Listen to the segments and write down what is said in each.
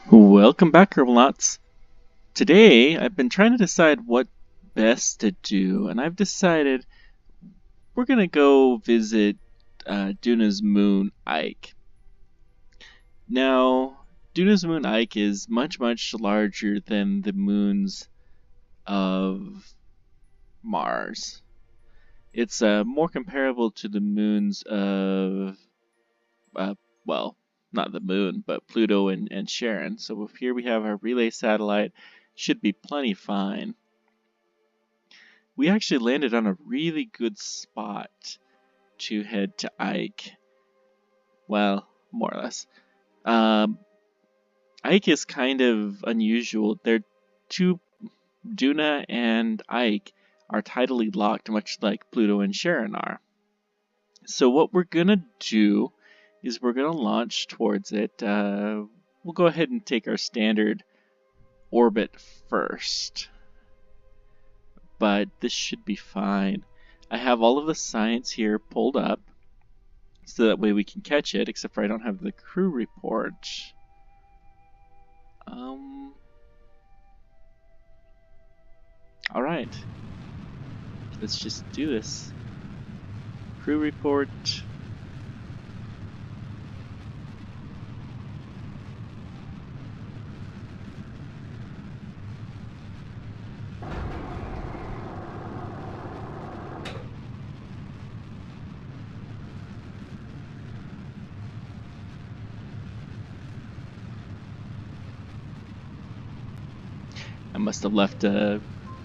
Welcome back, Kerbal. Today, I've been trying to decide what best to do, and I've decided we're gonna go visit Duna's moon, Ike. Now, Duna's moon, Ike, is much, much larger than the moons of Mars. It's more comparable to the moons of, uh, well, not the moon, but Pluto and Charon. So here we have our relay satellite. Should be plenty fine. We actually landed on a really good spot to head to Ike. Well, more or less. Ike is kind of unusual. Duna and Ike are tidally locked, much like Pluto and Charon are. So what we're gonna do is we're gonna launch towards it. We'll go ahead and take our standard orbit first. But this should be fine. I have all of the science here pulled up, so that way we can catch it, except for I don't have the crew report. Alright. Let's just do this. Crew report. I must have left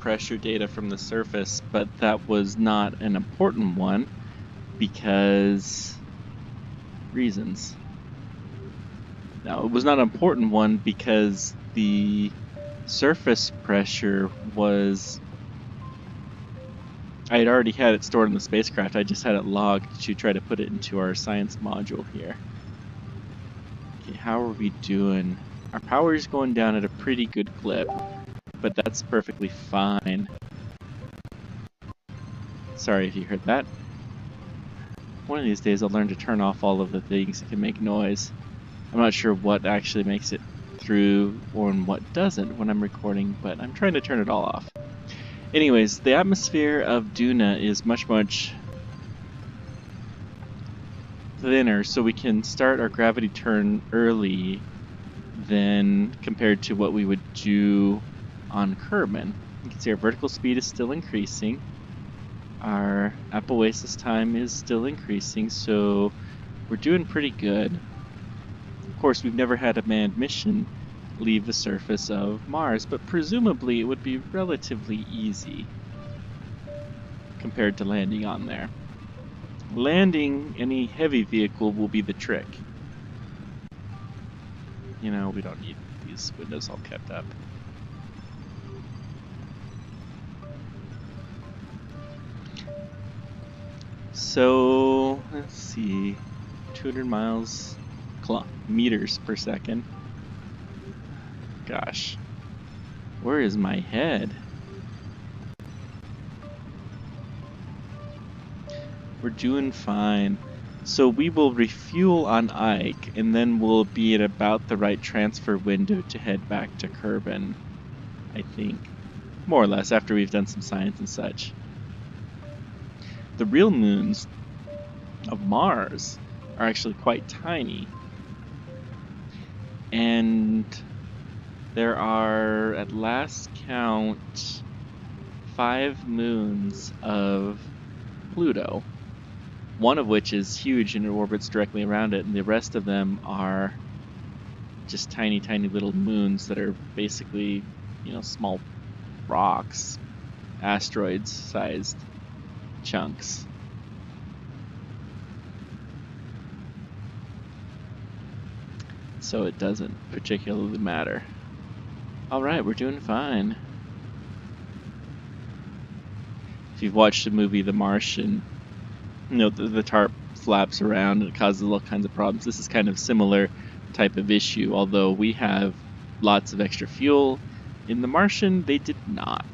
pressure data from the surface, but that was not an important one because reasons. Now, it was not an important one because the surface pressure was... I had already had it stored in the spacecraft. I just had it logged to try to put it into our science module here. Okay, how are we doing? Our power is going down at a pretty good clip, but that's perfectly fine. Sorry if you heard that. One of these days I'll learn to turn off all of the things that can make noise. I'm not sure what actually makes it through or what doesn't when I'm recording, but I'm trying to turn it all off. Anyways, the atmosphere of Duna is much, much thinner, so we can start our gravity turn early than compared to what we would do on Kerbin. You can see our vertical speed is still increasing. Our apoasis time is still increasing, so we're doing pretty good. Of course, we've never had a manned mission leave the surface of Mars, but presumably it would be relatively easy compared to landing on there. Landing any heavy vehicle will be the trick. You know, we don't need these windows all kept up. So, let's see, 200 meters per second. Gosh, where is my head? We're doing fine. So we will refuel on Ike, and then we'll be at about the right transfer window to head back to Kerbin, I think. More or less, after we've done some science and such. The real moons of Mars are actually quite tiny. And there are, at last count, 5 moons of Pluto. One of which is huge and it orbits directly around it, and the rest of them are just tiny, tiny little moons that are basically, you know, small rocks, asteroids-sized chunks. So it doesn't particularly matter. Alright, we're doing fine. If you've watched the movie The Martian, you know, the tarp flaps around and it causes all kinds of problems. This is kind of similar type of issue, although we have lots of extra fuel. In The Martian, they did not.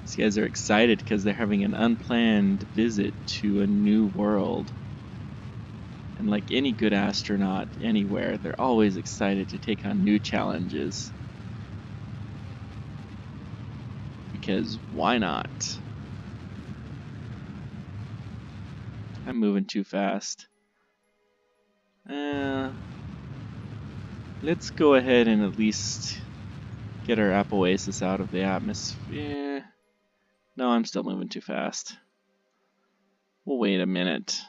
These guys are excited because they're having an unplanned visit to a new world. And like any good astronaut anywhere, they're always excited to take on new challenges. Because why not? I'm moving too fast. Let's go ahead and at least get our Apoasis out of the atmosphere. No, I'm still moving too fast. We'll wait a minute.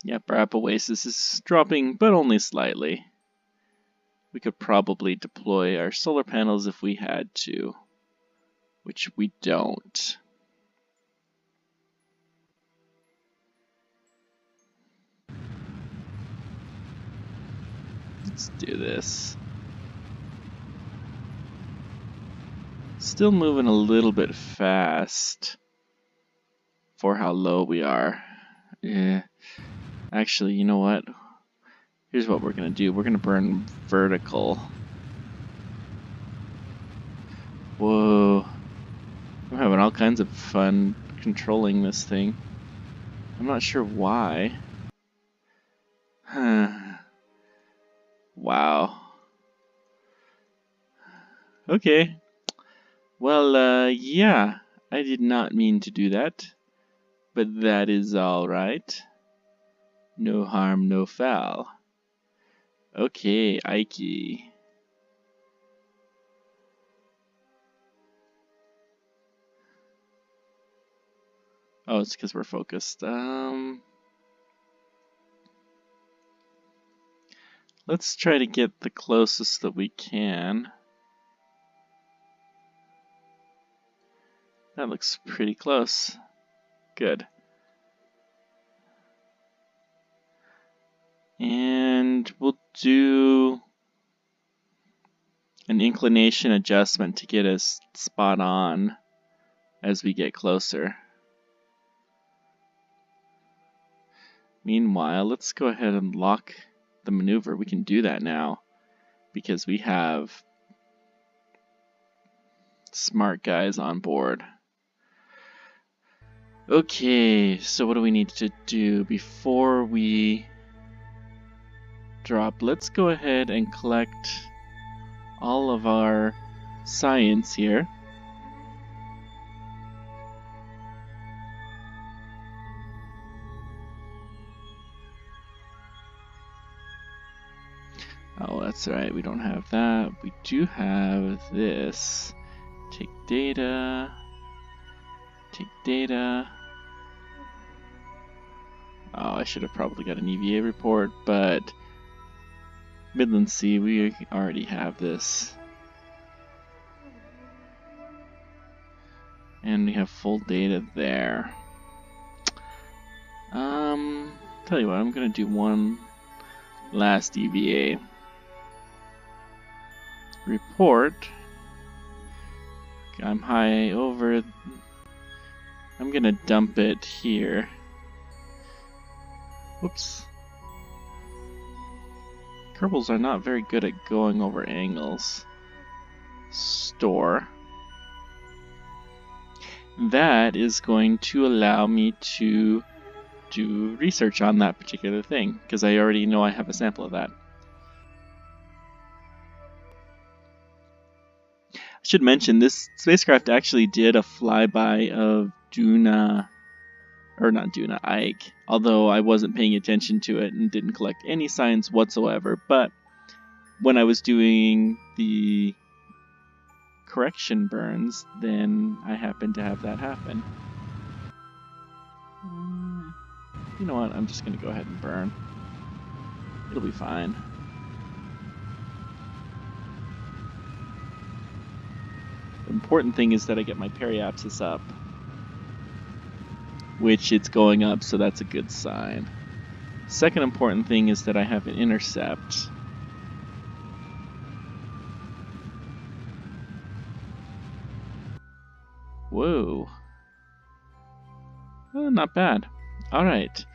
Yep, our Apoasis is dropping, but only slightly. We could probably deploy our solar panels if we had to, which we don't. Let's do this. Still moving a little bit fast for how low we are. Yeah. Actually, you know what? Here's what we're going to do. We're going to burn vertical. Whoa. I'm having all kinds of fun controlling this thing. I'm not sure why. Wow. Okay. Well, yeah. I did not mean to do that. But that is alright. No harm, no foul. Okay, Ike. Oh, it's because we're focused. Let's try to get the closest that we can. That looks pretty close. Good. And we'll do an inclination adjustment to get us spot on as we get closer. Meanwhile, let's go ahead and lock the maneuver. We can do that now because we have smart guys on board. Okay, so what do we need to do before we drop? Let's go ahead and collect all of our science here. Oh, that's right, we don't have that. We do have this. Take data. Take data. Oh, I should have probably got an EVA report, but Midland Sea, we already have this. And we have full data there. Tell you what, I'm gonna do one last EVA report. I'm high over. I'm gonna dump it here. Whoops. Kerbals are not very good at going over angles. Store. That is going to allow me to do research on that particular thing, because I already know I have a sample of that. I should mention, this spacecraft actually did a flyby of Ike, although I wasn't paying attention to it and didn't collect any science whatsoever, but when I was doing the correction burns, then I happened to have that happen. You know what, I'm just going to go ahead and burn. It'll be fine. The important thing is that I get my periapsis up, which it's going up, so that's a good sign. Second important thing is that I have an intercept. Whoa. Oh, not bad. Alright,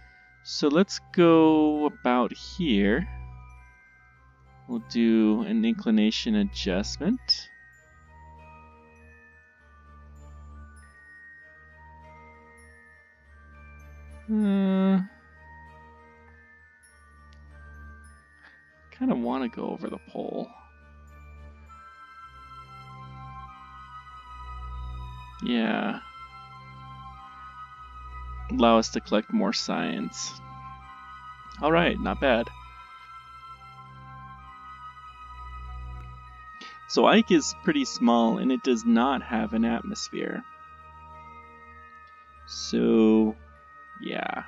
so let's go about here. We'll do an inclination adjustment. Kind of want to go over the pole. Yeah. Allow us to collect more science. Alright, not bad. So Ike is pretty small and it does not have an atmosphere. So, yeah.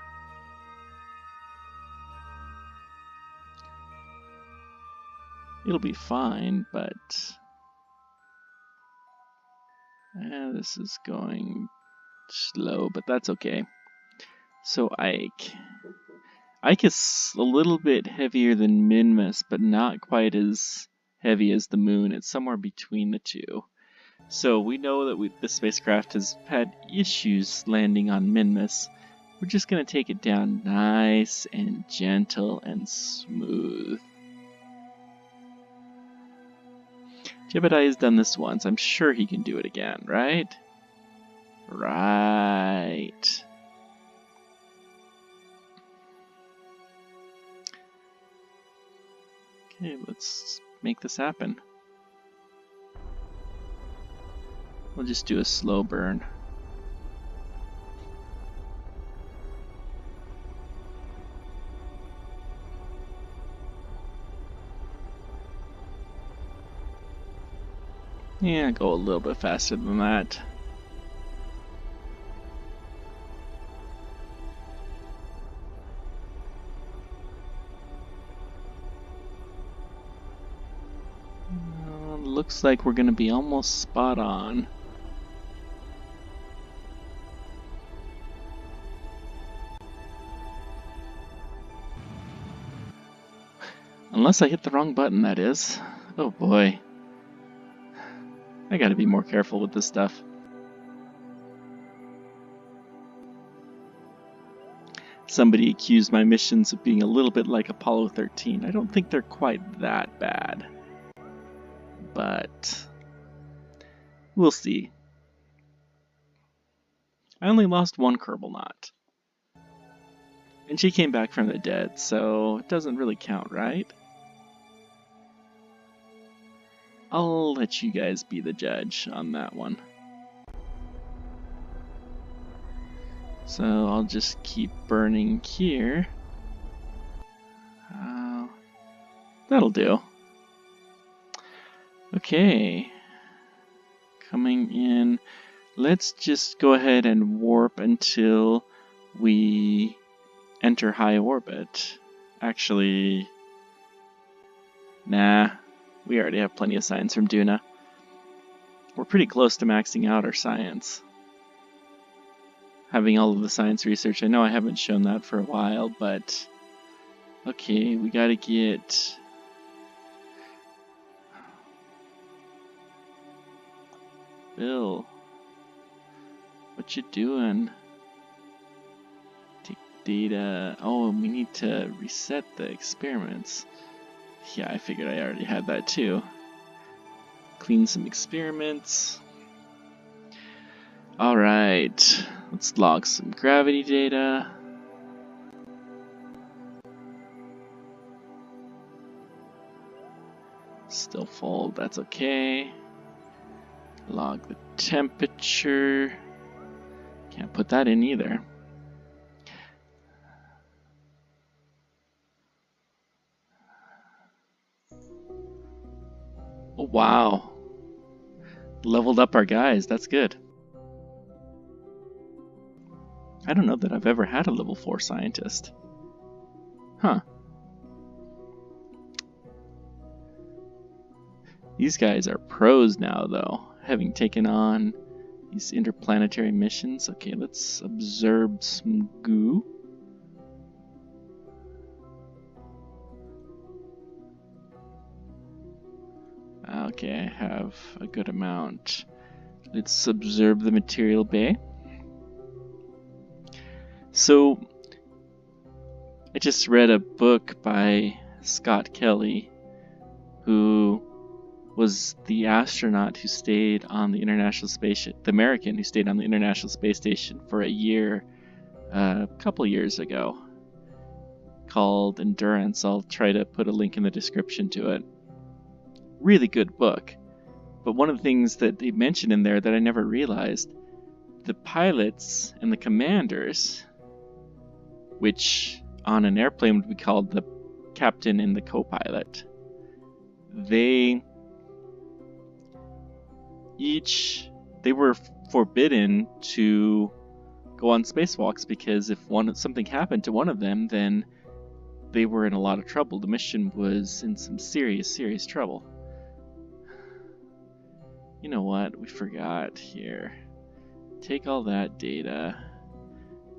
It'll be fine, but this is going slow, but that's okay. So Ike is a little bit heavier than Minmus, but not quite as heavy as the moon. It's somewhere between the two. So we know that the spacecraft has had issues landing on Minmus. We're just going to take it down nice and gentle and smooth. Jebediah has done this once. I'm sure he can do it again, right? Right. Okay, let's make this happen. We'll just do a slow burn. Yeah, go a little bit faster than that. Looks like we're gonna be almost spot on. Unless I hit the wrong button, that is. Oh boy. I gotta be more careful with this stuff. Somebody accused my missions of being a little bit like Apollo 13. I don't think they're quite that bad. But we'll see. I only lost one Kerbal knot. And she came back from the dead, so it doesn't really count, right? I'll let you guys be the judge on that one. So I'll just keep burning here. That'll do. Okay. Coming in. Let's just go ahead and warp until we enter high orbit. Actually, nah. We already have plenty of science from Duna. We're pretty close to maxing out our science. Having all of the science research. I know I haven't shown that for a while, but okay, we gotta get Bill. What you doing? Take data. Oh, we need to reset the experiments. Yeah, I figured I already had that too. Clean some experiments. Alright, let's log some gravity data. Still full, that's okay. Log the temperature. Can't put that in either. Oh, wow. Leveled up our guys, that's good. I don't know that I've ever had a level 4 scientist. Huh. These guys are pros now, though, having taken on these interplanetary missions. Okay, let's observe some goo. Okay, I have a good amount. Let's observe the material bay. So, I just read a book by Scott Kelly, who was the astronaut who stayed on the International Space Station, the American who stayed on the International Space Station for a year a couple years ago called Endurance. I'll try to put a link in the description to it. Really good book. But one of the things that they mentioned in there that I never realized, the pilots and the commanders, which on an airplane would be called the captain and the co-pilot, they were forbidden to go on spacewalks, because if something happened to one of them, then they were in a lot of trouble. The mission was in some serious trouble. You know what? We forgot here. Take all that data.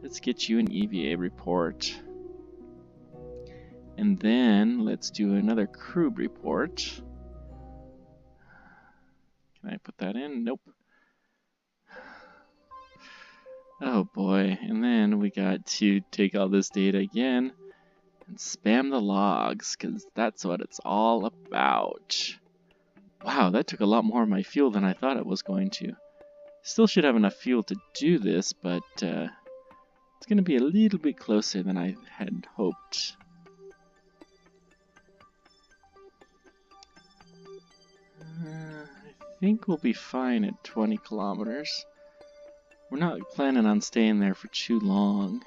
Let's get you an EVA report. And then let's do another crew report. Can I put that in? Nope. Oh boy. And then we got to take all this data again and spam the logs, because that's what it's all about. Wow, that took a lot more of my fuel than I thought it was going to. Still should have enough fuel to do this, but it's going to be a little bit closer than I had hoped. I think we'll be fine at 20 kilometers. We're not planning on staying there for too long.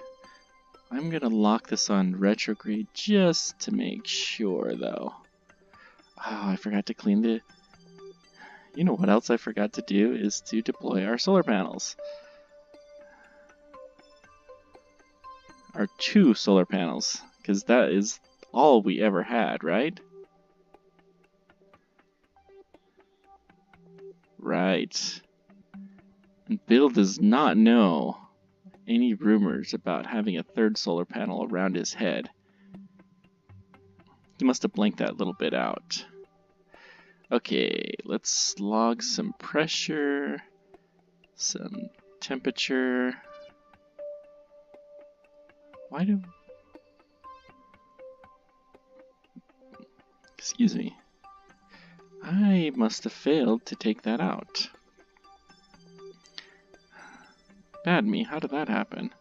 I'm going to lock this on retrograde just to make sure, though. Oh, I forgot to clean the... You know what else I forgot to do is to deploy our solar panels. Our 2 solar panels, because that is all we ever had, right? Right. And Bill does not know any rumors about having a 3rd solar panel around his head. He must have blanked that little bit out. Okay, let's log some pressure, some temperature. Why do... Excuse me. I must have failed to take that out. Bad me, how did that happen?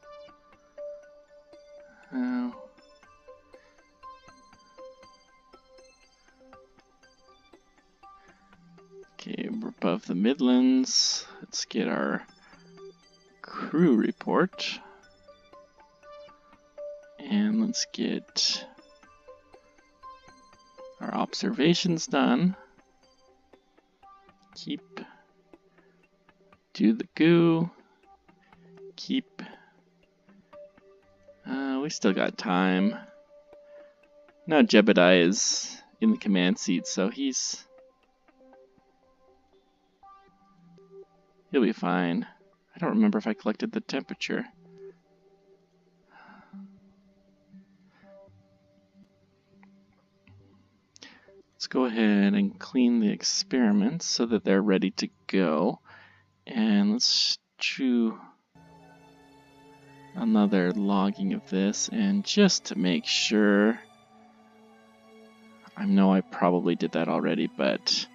Okay, we're above the Midlands. Let's get our crew report. And let's get our observations done. Do the goo. We still got time. Now Jebediah is in the command seat, so he'll be fine. I don't remember if I collected the temperature. Let's go ahead and clean the experiments so that they're ready to go. And let's do another logging of this, and just to make sure, I know I probably did that already, but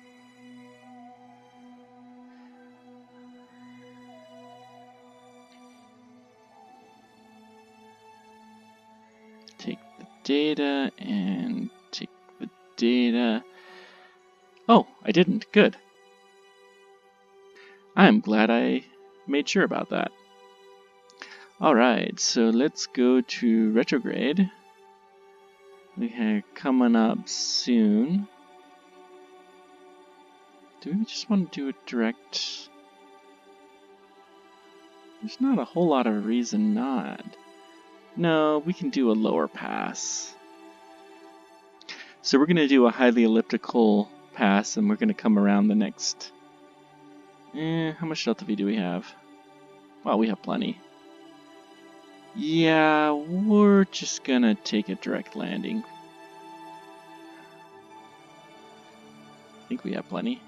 take the data and take the data. Oh, I didn't. Good. I'm glad I made sure about that. Alright, so let's go to retrograde. We are coming up soon. Do we just want to do a direct... There's not a whole lot of reason not. No, we can do a lower pass. So we're going to do a highly elliptical pass, and we're going to come around the next... how much delta V do we have? Well, we have plenty. Yeah, we're just gonna take a direct landing. I think we have plenty.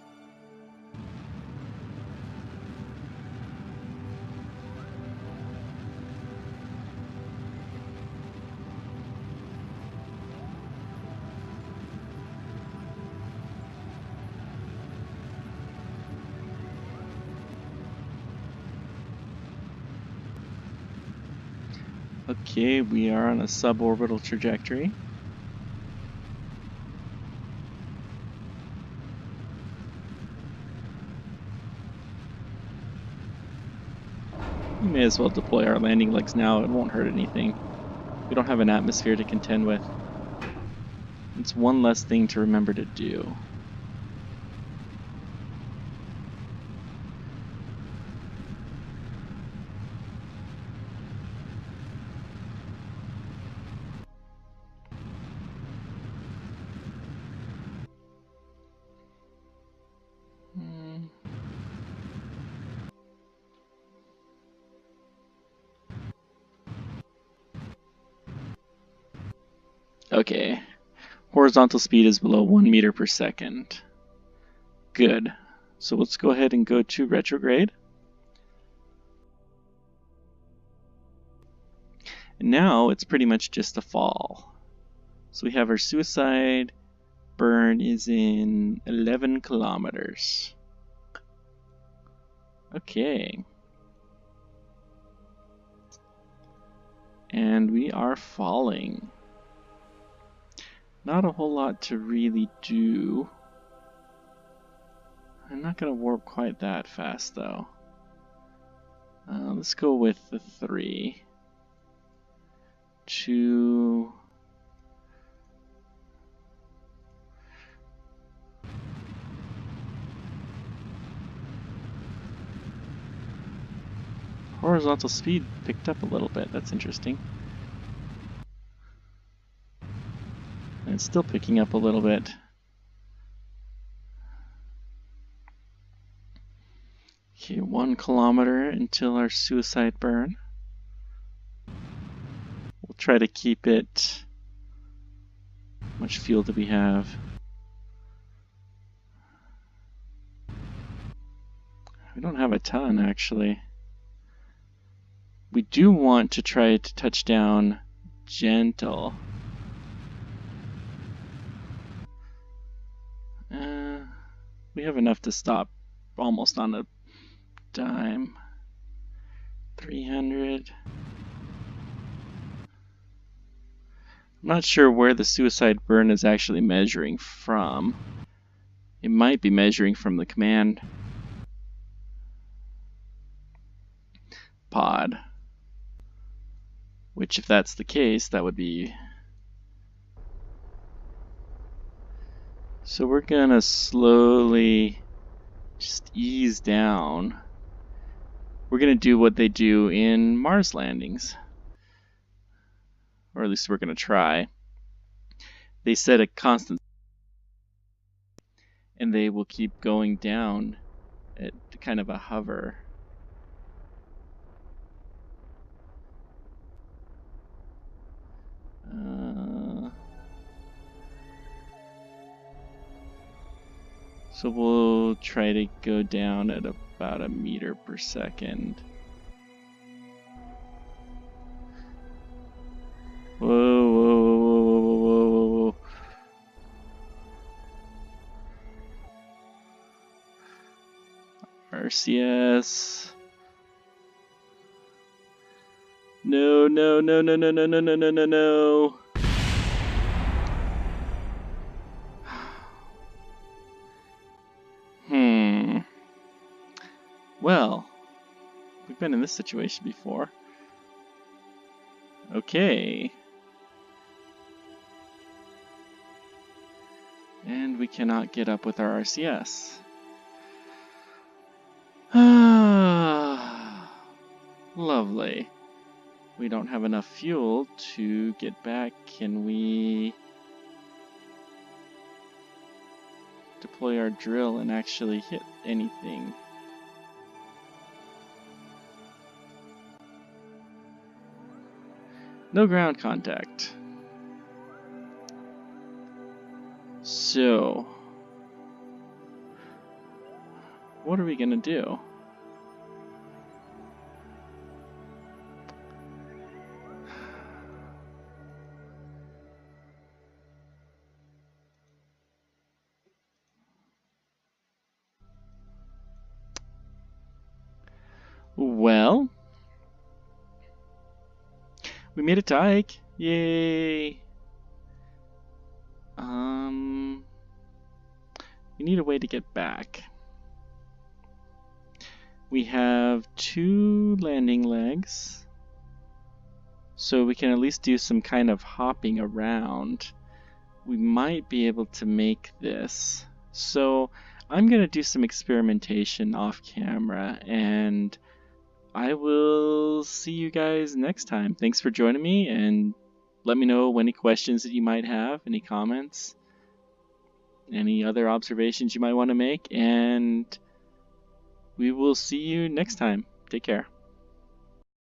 Okay, we are on a suborbital trajectory. We may as well deploy our landing legs now. It won't hurt anything. We don't have an atmosphere to contend with. It's one less thing to remember to do. Okay. Horizontal speed is below 1 meter per second. Good. So let's go ahead and go to retrograde. And now it's pretty much just a fall. So we have our suicide burn is in 11 kilometers. Okay. And we are falling. Not a whole lot to really do. I'm not going to warp quite that fast though. Let's go with the 3. 2. Horizontal speed picked up a little bit. That's interesting. And it's still picking up a little bit. Okay, 1 kilometer until our suicide burn. We'll try to keep it. How much fuel do we have? We don't have a ton, actually. We do want to try to touch down gentle. We have enough to stop almost on a dime. 300. I'm not sure where the suicide burn is actually measuring from. It might be measuring from the command pod. Which, if that's the case, that would be... So we're gonna slowly just ease down. We're gonna do what they do in Mars landings. Or at least we're gonna try. They set a constant and they will keep going down at kind of a hover. So we'll try to go down at about 1 meter per second. Whoa, whoa, whoa, whoa, whoa, whoa, whoa. RCS. No, no, no, no, no, no, no, no, no, no, no. Well, we've been in this situation before. Okay. And we cannot get up with our RCS. Lovely. We don't have enough fuel to get back. Can we deploy our drill and actually hit anything? No ground contact. So, what are we gonna do? Well, We made it to Ike. Yay. We need a way to get back. We have 2 landing legs, so we can at least do some kind of hopping around. We might be able to make this. So I'm going to do some experimentation off camera, and I will see you guys next time. Thanks for joining me, and let me know any questions that you might have, any comments, any other observations you might want to make, and we will see you next time. Take care.